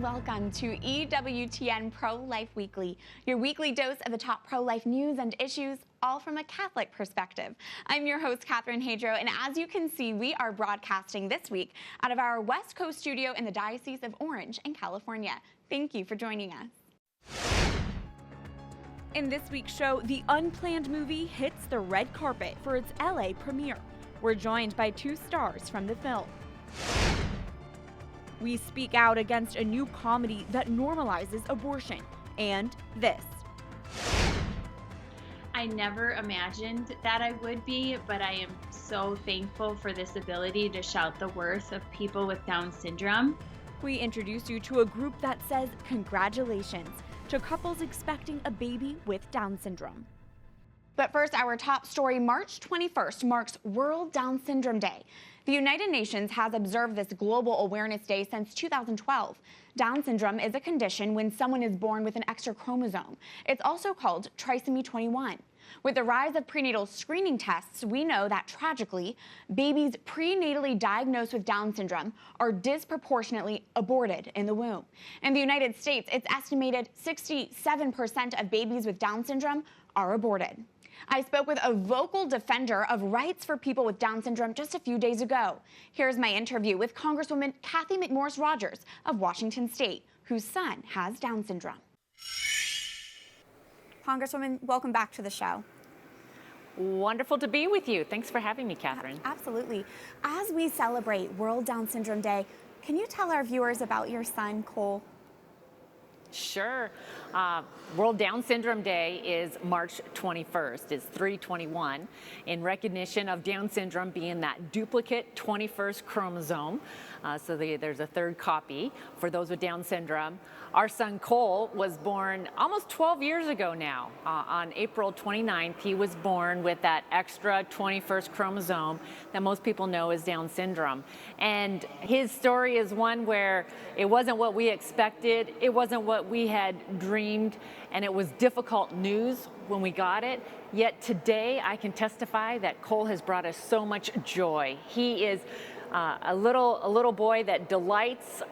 welcome to EWTN Pro-Life Weekly, your weekly dose of the top pro-life news and issues, all from a Catholic perspective. I'm your host, Catherine Hadro, and as you can see, we are broadcasting this week out of our West Coast studio in the Diocese of Orange in California. Thank you for joining us. In this week's show, the Unplanned Movie hits the red carpet for its LA premiere. We're joined by two stars from the film. We speak out against a new comedy that normalizes abortion. And this. I never imagined that I would be, but I am so thankful for this ability to shout the worth of people with Down syndrome. We introduce you to a group that says congratulations to couples expecting a baby with Down syndrome. But first, our top story, March 21st marks World Down Syndrome Day. The United Nations has observed this global awareness day since 2012. Down syndrome is a condition when someone is born with an extra chromosome. It's also called trisomy 21. With the rise of prenatal screening tests, we know that tragically, babies prenatally diagnosed with Down syndrome are disproportionately aborted in the womb. In the United States, it's estimated 67% of babies with Down syndrome are aborted. I spoke with a vocal defender of rights for people with Down syndrome just a few days ago. Here's my interview with Congresswoman Cathy McMorris Rodgers of Washington State, whose son has Down syndrome. Congresswoman, welcome back to the show. Wonderful to be with you. Thanks for having me, Catherine. Absolutely. As we celebrate World Down Syndrome Day, can you tell our viewers about your son, Cole? Sure. World Down Syndrome Day is March 21st. It's 3/21 in recognition of Down syndrome being that duplicate 21st chromosome. There's a third copy for those with Down syndrome. Our son Cole was born almost 12 years ago now. On April 29th, he was born with that extra 21st chromosome that most people know as Down syndrome. And his story is one where it wasn't what we expected, it wasn't what we had dreamed, and it was difficult news when we got it. Yet today, I can testify that Cole has brought us so much joy. He is a little boy that delights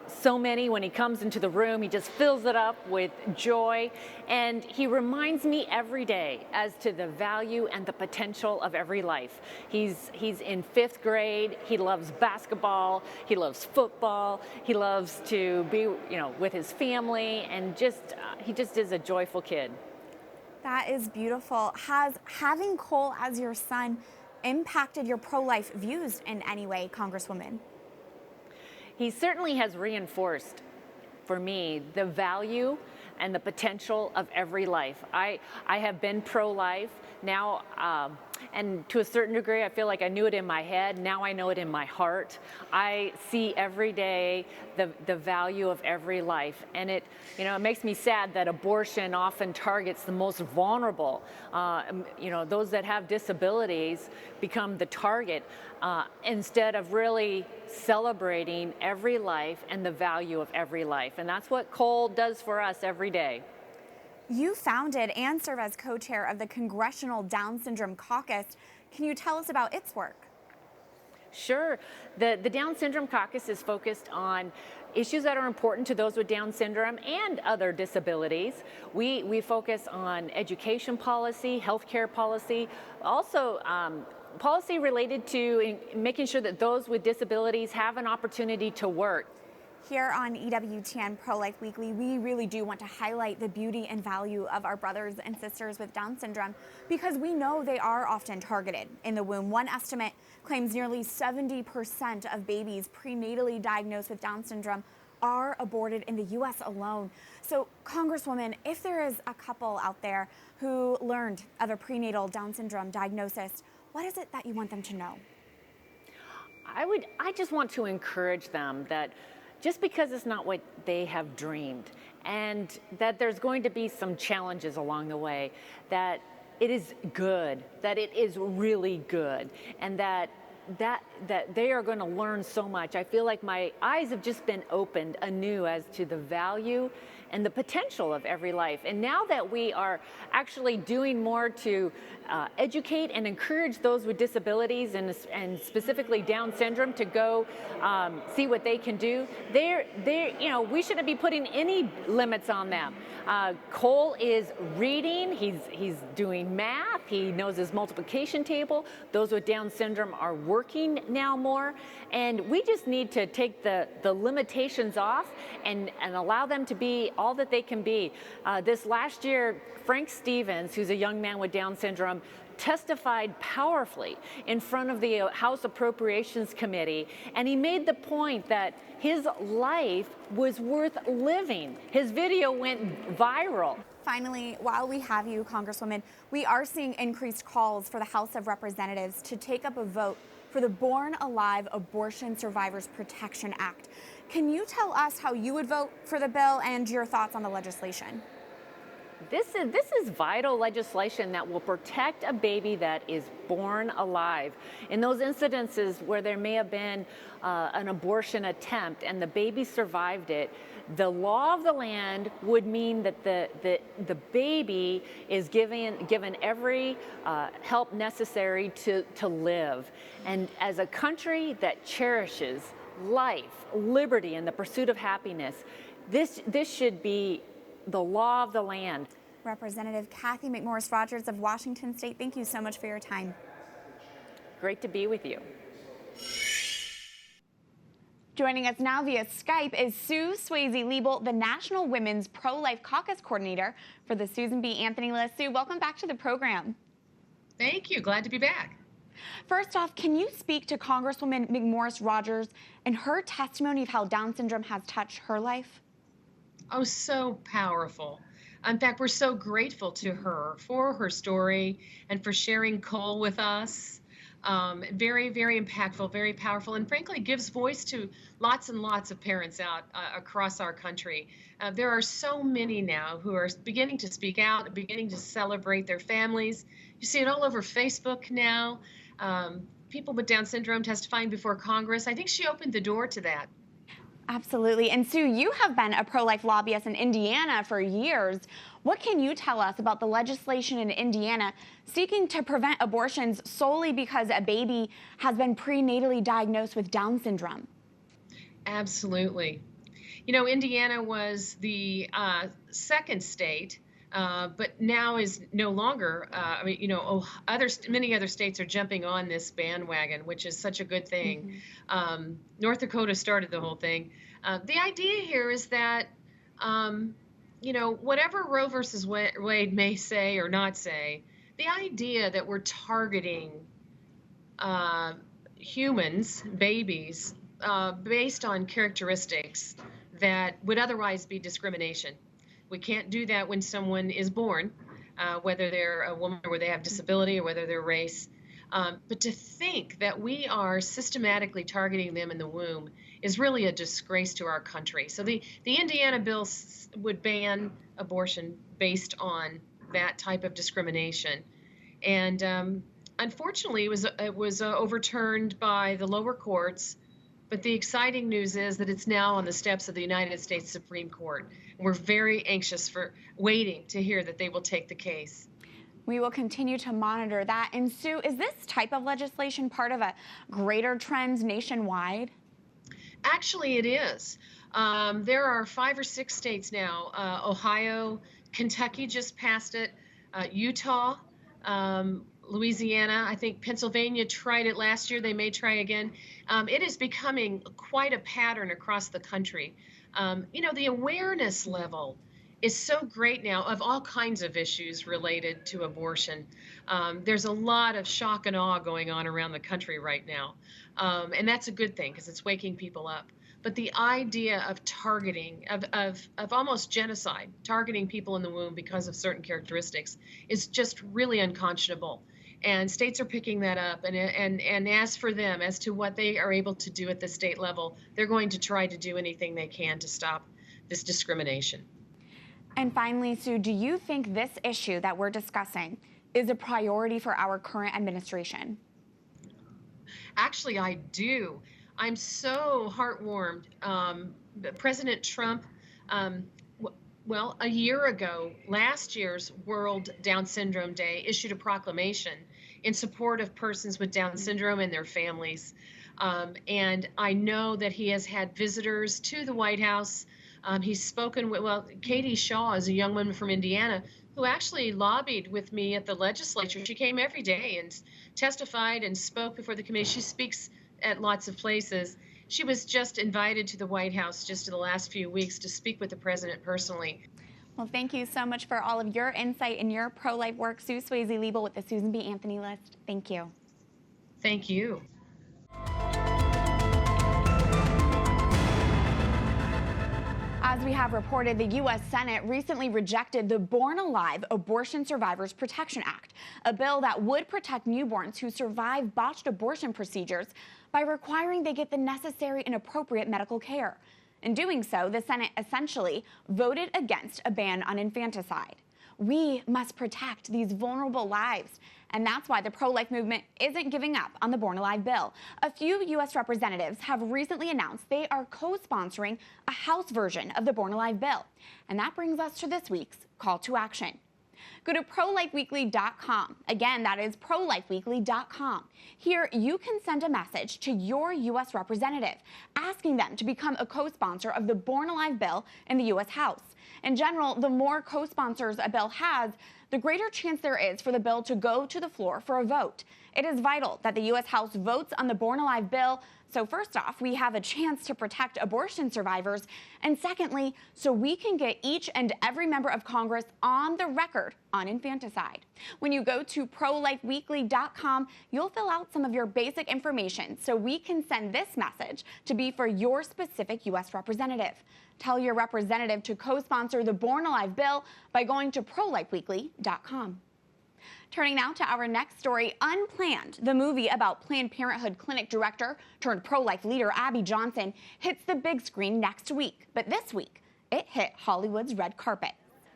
so many. When he comes into the room, he just fills it up with joy, and he reminds me every day as to the value and the potential of every life. He's in 5th grade. He loves basketball. He loves football. He loves to be with his family, and he just is a joyful kid. That is beautiful. Has having Cole as your son impacted your pro-life views in any way, Congresswoman? He certainly has reinforced for me the value and the potential of every life. I have been pro-life now, and to a certain degree, I feel like I knew it in my head. Now I know it in my heart. I see every day the value of every life, and it makes me sad that abortion often targets the most vulnerable. Those that have disabilities become the target instead of really celebrating every life and the value of every life. And that's what Cole does for us every day. You founded and serve as co-chair of the Congressional Down Syndrome Caucus. Can you tell us about its work? Sure. The Down Syndrome Caucus is focused on issues that are important to those with Down syndrome and other disabilities. We focus on education policy, healthcare policy, also policy related to making sure that those with disabilities have an opportunity to work. Here on EWTN Pro-Life Weekly, we really do want to highlight the beauty and value of our brothers and sisters with Down syndrome because we know they are often targeted in the womb. One estimate claims nearly 70% of babies prenatally diagnosed with Down syndrome are aborted in the U.S. alone. So, Congresswoman, if there is a couple out there who learned of a prenatal Down syndrome diagnosis, what is it that you want them to know? I just want to encourage them that just because it's not what they have dreamed, and that there's going to be some challenges along the way, that it is good, that it is really good, and that they are going to learn so much. I feel like my eyes have just been opened anew as to the value and the potential of every life. And now that we are actually doing more to educate and encourage those with disabilities and specifically Down syndrome to go see what they can do, we shouldn't be putting any limits on them. Cole is reading, he's doing math, he knows his multiplication table. Those with Down syndrome are working now more, and we just need to take the limitations off and allow them to be all that they can be. This last year, Frank Stevens, who's a young man with Down syndrome, testified powerfully in front of the House Appropriations Committee, and he made the point that his life was worth living. His video went viral. Finally, while we have you, Congresswoman, we are seeing increased calls for the House of Representatives to take up a vote for the Born Alive Abortion Survivors Protection Act. Can you tell us how you would vote for the bill and your thoughts on the legislation? This is vital legislation that will protect a baby that is born alive. In those incidences where there may have been an abortion attempt and the baby survived it, the law of the land would mean that the baby is given every help necessary to live. And as a country that cherishes life, liberty, and the pursuit of happiness, this should be the law of the land. Representative Cathy McMorris Rodgers of Washington State, thank you so much for your time. Great to be with you. Joining us now via Skype is Sue Swayze Liebel, the National Women's Pro-Life Caucus Coordinator for the Susan B. Anthony list. Sue, welcome back to the program. Thank you. Glad to be back. First off, can you speak to Congresswoman McMorris Rodgers and her testimony of how Down syndrome has touched her life? Oh, so powerful. In fact, we're so grateful to her for her story and for sharing Cole with us. Very, very impactful, very powerful, and frankly gives voice to lots and lots of parents out across our country. There are so many now who are beginning to speak out, beginning to celebrate their families. You see it all over Facebook now. People with Down syndrome testifying before Congress. I think she opened the door to that. Absolutely. And Sue, you have been a pro-life lobbyist in Indiana for years. What can you tell us about the legislation in Indiana seeking to prevent abortions solely because a baby has been prenatally diagnosed with Down syndrome? Absolutely. You know, Indiana was the second state, but now is no longer. Many other states are jumping on this bandwagon, which is such a good thing. Mm-hmm. North Dakota started the whole thing. The idea here is that, whatever Roe versus Wade may say or not say, the idea that we're targeting humans, babies, based on characteristics that would otherwise be discrimination. We can't do that when someone is born, whether they're a woman or whether they have disability or whether they're race. But to think that we are systematically targeting them in the womb is really a disgrace to our country. So the Indiana bill would ban abortion based on that type of discrimination. And unfortunately, it was overturned by the lower courts. But the exciting news is that it's now on the steps of the United States Supreme Court. We're very anxious waiting to hear that they will take the case. We will continue to monitor that. And Sue, is this type of legislation part of a greater trend nationwide? Actually, it is. There are 5 or 6 states now. Ohio, Kentucky just passed it, Utah, Louisiana, I think Pennsylvania tried it last year. They may try again. It is becoming quite a pattern across the country. The awareness level is so great now of all kinds of issues related to abortion. There's a lot of shock and awe going on around the country right now. And that's a good thing because it's waking people up. But the idea of targeting, of almost genocide, targeting people in the womb because of certain characteristics is just really unconscionable. And states are picking that up. And as for them, as to what they are able to do at the state level, they're going to try to do anything they can to stop this discrimination. And finally, Sue, do you think this issue that we're discussing is a priority for our current administration? Actually, I do. I'm so heartwarmed. President Trump, Well, a year ago, last year's World Down Syndrome Day issued a proclamation in support of persons with Down syndrome and their families. And I know that he has had visitors to the White House. He's spoken with, well, Katie Shaw is a young woman from Indiana who actually lobbied with me at the legislature. She came every day and testified and spoke before the committee. She speaks at lots of places. She was just invited to the White House just in the last few weeks to speak with the president personally. Well, thank you so much for all of your insight and your pro-life work. Sue Swayze Liebel with the Susan B. Anthony List. Thank you. Thank you. As we have reported, the U.S. Senate recently rejected the Born Alive Abortion Survivors Protection Act, a bill that would protect newborns who survive botched abortion procedures by requiring they get the necessary and appropriate medical care. In doing so, the Senate essentially voted against a ban on infanticide. We must protect these vulnerable lives, and that's why the pro-life movement isn't giving up on the Born Alive bill. A few U.S. representatives have recently announced they are co-sponsoring a House version of the Born Alive bill. And that brings us to this week's call to action. Go to prolifeweekly.com. Again, that is prolifeweekly.com. Here, you can send a message to your U.S. representative, asking them to become a co-sponsor of the Born Alive bill in the U.S. House. In general, the more co-sponsors a bill has, the greater chance there is for the bill to go to the floor for a vote. It is vital that the U.S. House votes on the Born Alive bill. So first off, we have a chance to protect abortion survivors. And secondly, so we can get each and every member of Congress on the record on infanticide. When you go to prolifeweekly.com, you'll fill out some of your basic information so we can send this message to be for your specific U.S. representative. Tell your representative to co-sponsor the Born Alive bill by going to prolifeweekly.com. Turning now to our next story, Unplanned, the movie about Planned Parenthood clinic director turned pro-life leader Abby Johnson, hits the big screen next week. But this week, it hit Hollywood's red carpet.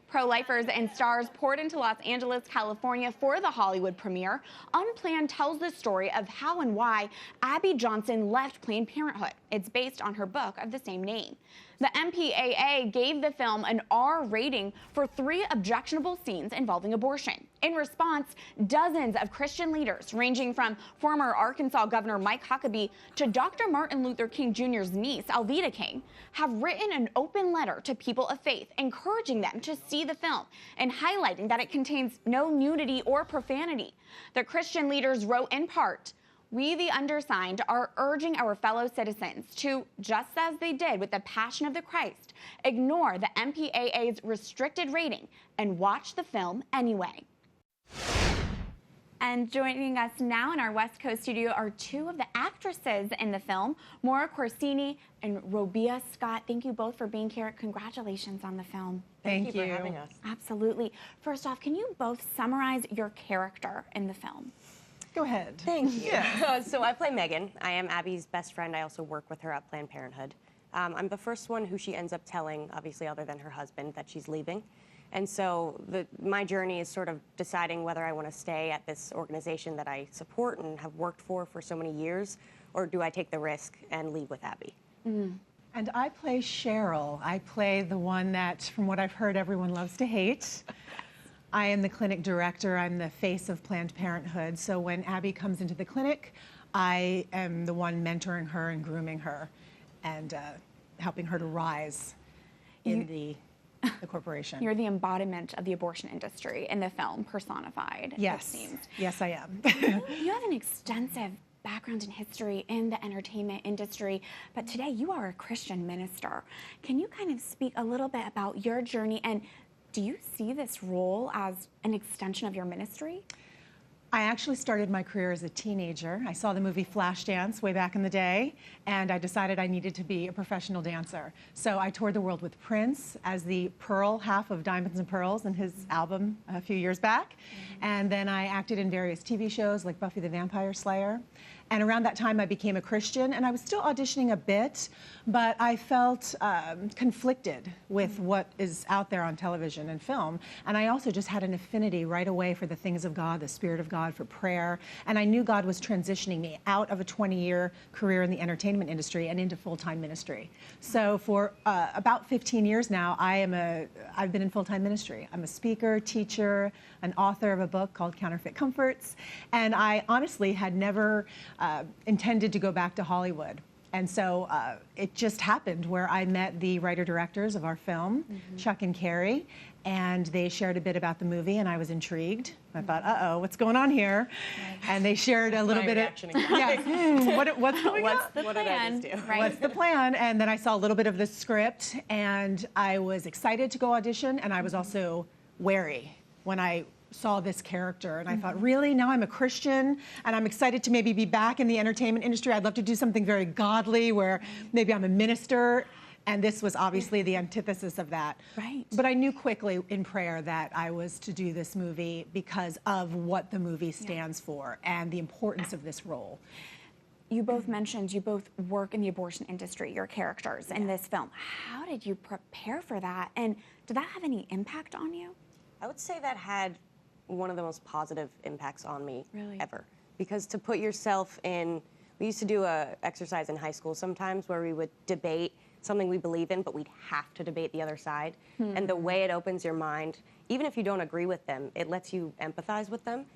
Pro-lifers and stars poured into Los Angeles, California for the Hollywood premiere. Unplanned tells the story of how and why Abby Johnson left Planned Parenthood. It's based on her book of the same name. The MPAA gave the film an R rating for 3 objectionable scenes involving abortion. In response, dozens of Christian leaders, ranging from former Arkansas Governor Mike Huckabee to Dr. Martin Luther King Jr.'s niece, Alveda King, have written an open letter to people of faith, encouraging them to see the film and highlighting that it contains no nudity or profanity. The Christian leaders wrote in part, "We, the undersigned, are urging our fellow citizens to, just as they did with the Passion of the Christ, ignore the MPAA's restricted rating and watch the film anyway." And joining us now in our West Coast studio are 2 of the actresses in the film, Maura Corsini and Robia Scott. Thank you both for being here. Congratulations on the film. Thank you for having us. Absolutely. First off, can you both summarize your character in the film? Go ahead. Thank you. So I play Megan. I am Abby's best friend. I also work with her at Planned Parenthood. I'm the first one who she ends up telling, obviously other than her husband, that she's leaving. And so my journey is sort of deciding whether I want to stay at this organization that I support and have worked for so many years, or do I take the risk and leave with Abby? And I play Cheryl. I play the one that, from what I've heard, everyone loves to hate. I am the clinic director. I'm the face of Planned Parenthood. So when Abby comes into the clinic, I am the one mentoring her and grooming her and helping her to rise in the corporation. You're the embodiment of the abortion industry in the film, personified. Yes. It seems. Yes, I am. You have an extensive background and history in the entertainment industry, but today you are a Christian minister. Can you kind of speak a little bit about your journey, and do you see this role as an extension of your ministry? I actually started my career as a teenager. I saw the movie Flashdance way back in the day, and I decided I needed to be a professional dancer. So I toured the world with Prince as the Pearl half of Diamonds and Pearls in his album a few years back. And then I acted in various TV shows like Buffy the Vampire Slayer. And around that time, I became a Christian, and I was still auditioning a bit, but I felt conflicted with what is out there on television and film. And I also just had an affinity right away for the things of God, the Spirit of God, for prayer. And I knew God was transitioning me out of a 20-year career in the entertainment industry and into full-time ministry. So for about 15 years now, I've been in full-time ministry. I'm a speaker, teacher, an author of a book called Counterfeit Comforts, and I honestly had never intended to go back to Hollywood. And so it just happened where I met the writer-directors of our film, Chuck and Carrie, and they shared a bit about the movie, and I was intrigued. I thought, uh-oh, what's going on here? And they shared a little bit of, what's going on? What did I just do? Right. What's the plan? And then I saw a little bit of the script, and I was excited to go audition, and I was also wary when I saw this character, and I thought, really? Now I'm a Christian, and I'm excited to maybe be back in the entertainment industry. I'd love to do something very godly, where maybe I'm a minister, and this was obviously the antithesis of that. Right. But I knew quickly in prayer that I was to do this movie because of what the movie stands for and the importance of this role. You both mentioned you both work in the abortion industry, your characters in this film. How did you prepare for that, and did that have any impact on you? I would say that had one of the most positive impacts on me Really? ever. Because to put yourself in, we used to do a exercise in high school sometimes where we would debate something we believe in, but we'd have to debate the other side. And the way it opens your mind, even if you don't agree with them, it lets you empathize with them.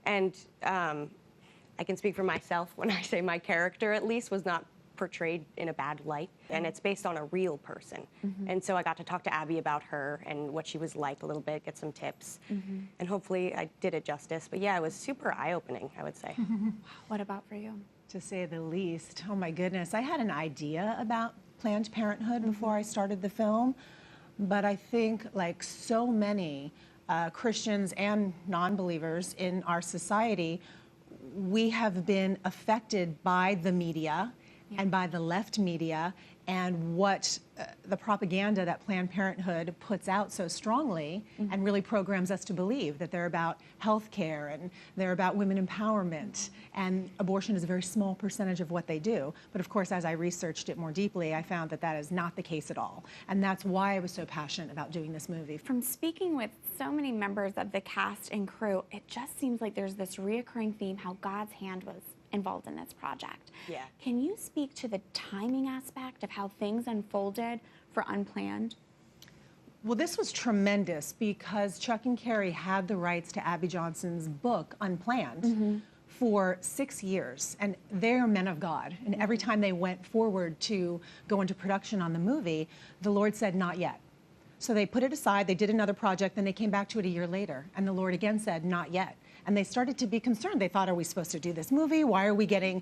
And I can speak for myself when I say my character, at least, was not portrayed in a bad light, and it's based on a real person. And so I got to talk to Abby about her and what she was like a little bit, get some tips, and hopefully I did it justice. But yeah, it was super eye-opening, I would say. What about for you? To say the least. Oh my goodness. I had an idea about Planned Parenthood before I started the film, but I think, like so many Christians and non-believers in our society, we have been affected by the media and by the left media and what the propaganda that Planned Parenthood puts out so strongly and really programs us to believe that they're about health care and they're about women empowerment, and abortion is a very small percentage of what they do. But of course, as I researched it more deeply, I found that that is not the case at all. And that's why I was so passionate about doing this movie. From speaking with so many members of the cast and crew, it just seems like there's this reoccurring theme how God's hand was involved in this project. Yeah. Can you speak to the timing aspect of how things unfolded for Unplanned? Well, this was tremendous because Chuck and Carrie had the rights to Abby Johnson's book, Unplanned, for 6 years. And they're men of God. And every time they went forward to go into production on the movie, the Lord said, not yet. So they put it aside, they did another project, then they came back to it a year later. And the Lord again said, not yet. And they started to be concerned. They thought, are we supposed to do this movie? Why are we getting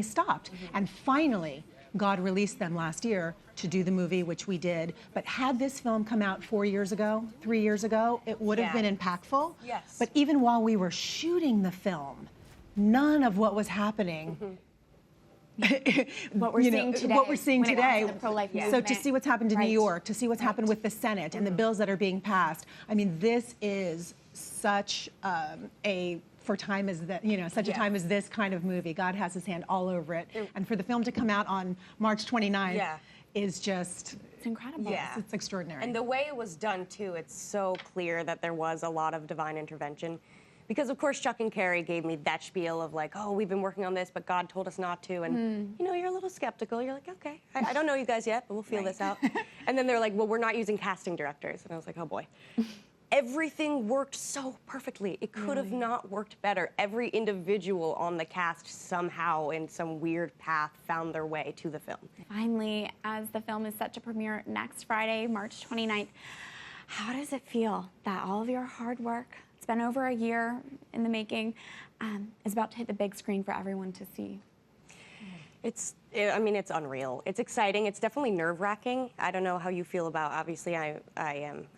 stopped? And finally, God released them last year to do the movie, which we did. But had this film come out 3 years ago, it would have been impactful. Yes. But even while we were shooting the film, none of what was happening What we're seeing today. What we're seeing when it comes today. to the pro-life So movement. to see what's happened in Right. New York, to see what's happened with the Senate and the bills that are being passed, I mean, this is such a time as this kind of movie. God has his hand all over it. And for the film to come out on March 29th is just, It's incredible. it's extraordinary. And the way it was done, too, it's so clear that there was a lot of divine intervention. Because, of course, Chuck and Carrie gave me that spiel of like, oh, we've been working on this, but God told us not to. And, you know, you're a little skeptical. You're like, okay, I don't know you guys yet, but we'll feel this out. And then they're like, well, we're not using casting directors. And I was like, oh, boy. Everything worked so perfectly. It could have not worked better. Every individual on the cast somehow, in some weird path, found their way to the film. Finally, as the film is set to premiere next Friday, March 29th, how does it feel that all of your hard work, it's been over a year in the making, is about to hit the big screen for everyone to see? It's unreal. It's exciting. It's definitely nerve-wracking. I don't know how you feel about, obviously,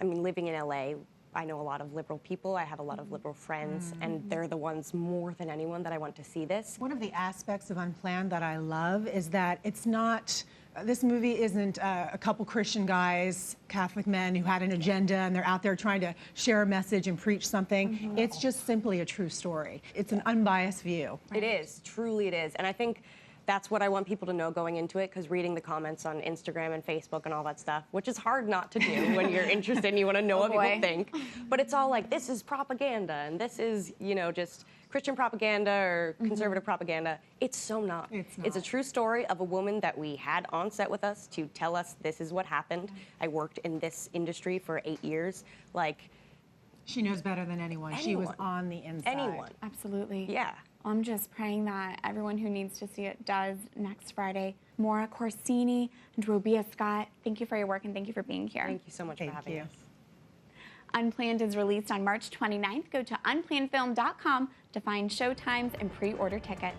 living in LA, I know a lot of liberal people, I have a lot of liberal friends, and they're the ones more than anyone that I want to see this. One of the aspects of Unplanned that I love is that it's not, this movie isn't a couple Christian guys, Catholic men who had an agenda and they're out there trying to share a message and preach something. It's just simply a true story. It's an unbiased view. It is, truly it is. And I think that's what I want people to know going into it, because reading the comments on Instagram and Facebook and all that stuff, which is hard not to do when you're interested and you want to know what people think. But it's all like, this is propaganda and this is, you know, just Christian propaganda or conservative propaganda. It's so not. It's a true story of a woman that we had on set with us to tell us this is what happened. I worked in this industry for 8 years. Like, she knows better than anyone. She was on the inside. Anyone. Absolutely. Yeah. I'm just praying that everyone who needs to see it does next Friday. Maura, Corsini, and Robia Scott, thank you for your work and thank you for being here. Thank you so much for having us. Unplanned is released on March 29th. Go to unplannedfilm.com to find showtimes and pre-order tickets.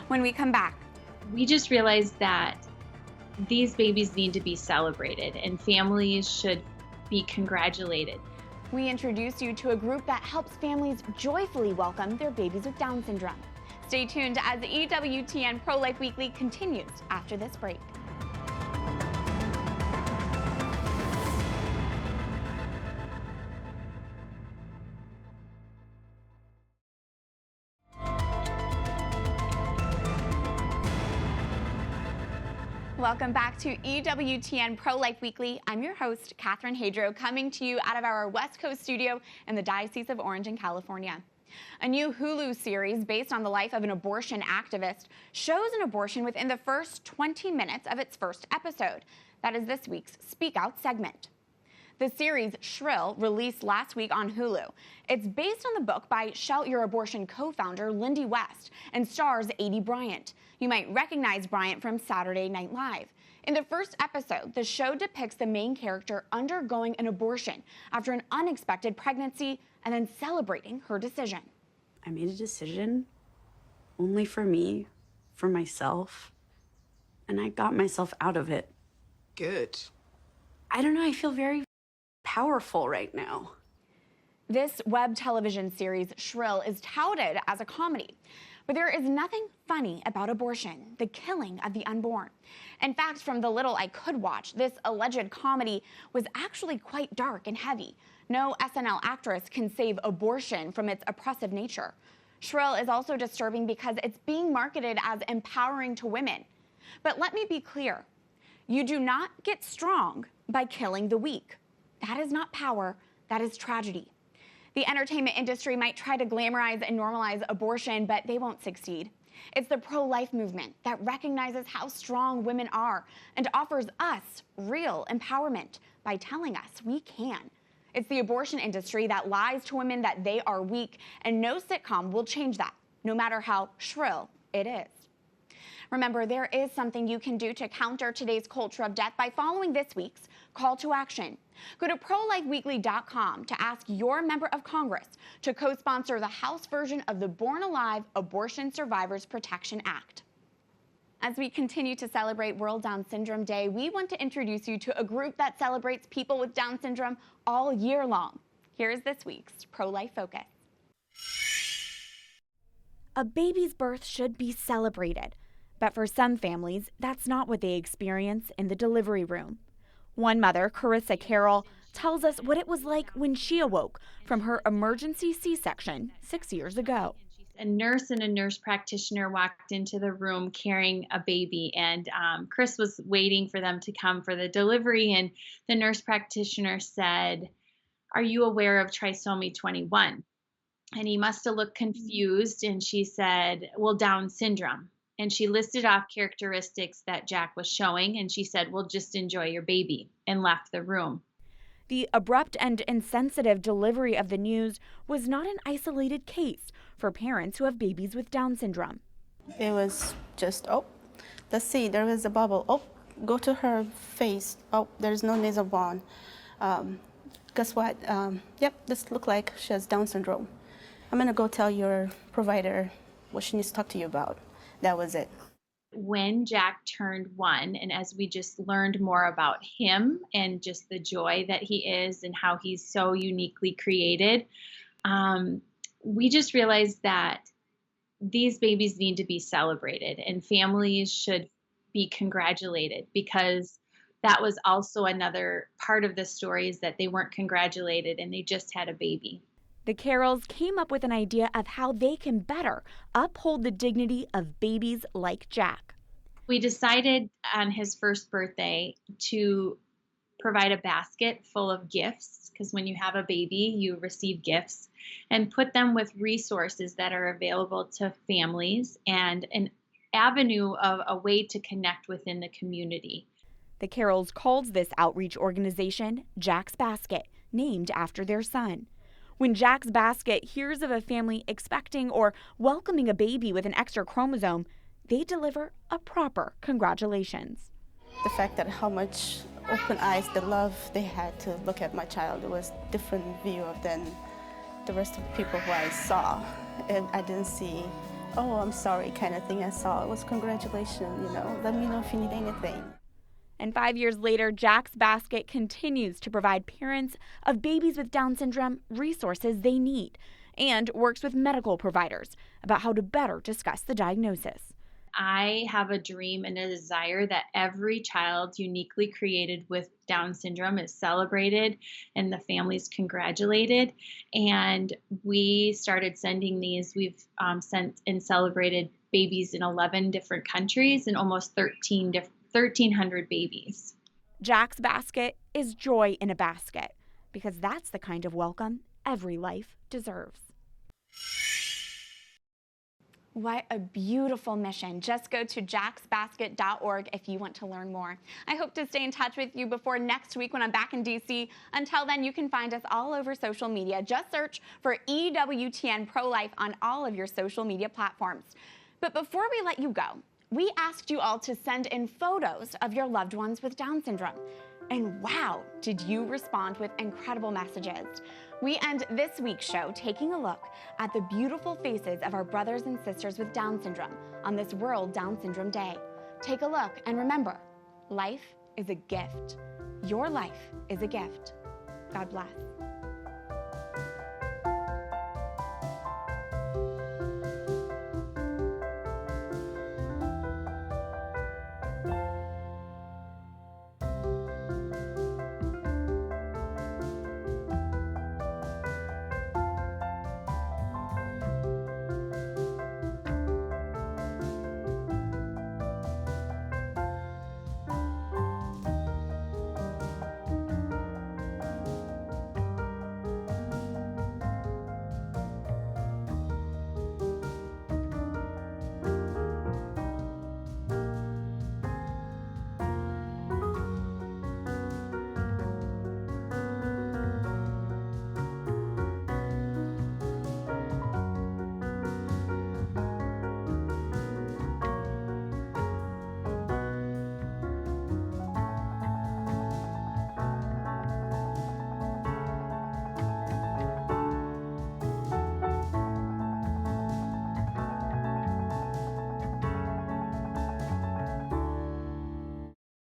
When we come back, we just realized that these babies need to be celebrated and families should be congratulated. we introduce you to a group that helps families joyfully welcome their babies with Down syndrome. Stay tuned as the EWTN Pro-Life Weekly continues after this break. Welcome back to EWTN Pro-Life Weekly. I'm your host, Catherine Hadro, coming to you out of our West Coast studio in the Diocese of Orange in California. A new Hulu series based on the life of an abortion activist shows an abortion within the first 20 minutes of its first episode. That is this week's Speak Out segment. The series Shrill released last week on Hulu. It's based on the book by Shout Your Abortion co-founder Lindy West and stars A.D. Bryant. You might recognize Bryant from Saturday Night Live. In the first episode, the show depicts the main character undergoing an abortion after an unexpected pregnancy and then celebrating her decision. I made a decision only for me, for myself, and I got myself out of it. Good. I don't know, I feel very powerful right now. This web television series, Shrill, is touted as a comedy. But there is nothing funny about abortion, the killing of the unborn. In fact, from the little I could watch, this alleged comedy was actually quite dark and heavy. No SNL actress can save abortion from its oppressive nature. Shrill is also disturbing because it's being marketed as empowering to women. But let me be clear. You do not get strong by killing the weak. That is not power, that is tragedy. The entertainment industry might try to glamorize and normalize abortion, but they won't succeed. It's the pro-life movement that recognizes how strong women are and offers us real empowerment by telling us we can. It's the abortion industry that lies to women that they are weak, and no sitcom will change that, no matter how shrill it is. Remember, there is something you can do to counter today's culture of death by following this week's call to action. Go to prolifeweekly.com to ask your member of Congress to co-sponsor the House version of the Born Alive Abortion Survivors Protection Act. As we continue to celebrate World Down Syndrome Day, we want to introduce you to a group that celebrates people with Down syndrome all year long. Here's this week's Pro-Life Focus. A baby's birth should be celebrated, but for some families, that's not what they experience in the delivery room. One mother, Carissa Carroll, tells us what it was like when she awoke from her emergency C-section 6 years ago. A nurse and a nurse practitioner walked into the room carrying a baby, and Chris was waiting for them to come for the delivery, and the nurse practitioner said, "Are you aware of trisomy 21?" And he must have looked confused, and she said, "Well, Down syndrome." And she listed off characteristics that Jack was showing, and she said, "Well, just enjoy your baby," and left the room. The abrupt and insensitive delivery of the news was not an isolated case for parents who have babies with Down syndrome. It was just, oh, let's see, there was a bubble. Oh, go to her face. Oh, there's no nasal bone. Guess what? Yep, this looks like she has Down syndrome. I'm going to go tell your provider what she needs to talk to you about. That was it. When Jack turned 1, and as we just learned more about him and just the joy that he is and how he's so uniquely created, we just realized that these babies need to be celebrated and families should be congratulated, because that was also another part of the story, is that they weren't congratulated and they just had a baby. The Carrolls came up with an idea of how they can better uphold the dignity of babies like Jack. We decided on his first birthday to provide a basket full of gifts, because when you have a baby, you receive gifts, and put them with resources that are available to families and an avenue of a way to connect within the community. The Carrolls called this outreach organization Jack's Basket, named after their son. When Jack's Basket hears of a family expecting or welcoming a baby with an extra chromosome, they deliver a proper congratulations. The fact that how much open eyes, the love they had to look at my child, it was different view than the rest of the people who I saw. And I didn't see, oh, I'm sorry kind of thing I saw. It was congratulations, let me know if you need anything. And 5 years later, Jack's Basket continues to provide parents of babies with Down syndrome resources they need and works with medical providers about how to better discuss the diagnosis. I have a dream and a desire that every child uniquely created with Down syndrome is celebrated and the families congratulated. And we started sending these. We've sent and celebrated babies in 11 different countries and almost 1,300 babies. Jack's Basket is joy in a basket, because that's the kind of welcome every life deserves. What a beautiful mission. Just go to jacksbasket.org if you want to learn more. I hope to stay in touch with you before next week when I'm back in DC. Until then, you can find us all over social media. Just search for EWTN Pro-Life on all of your social media platforms. But before we let you go, we asked you all to send in photos of your loved ones with Down syndrome. And wow, did you respond with incredible messages. We end this week's show taking a look at the beautiful faces of our brothers and sisters with Down syndrome on this World Down Syndrome Day. Take a look and remember, life is a gift. Your life is a gift. God bless.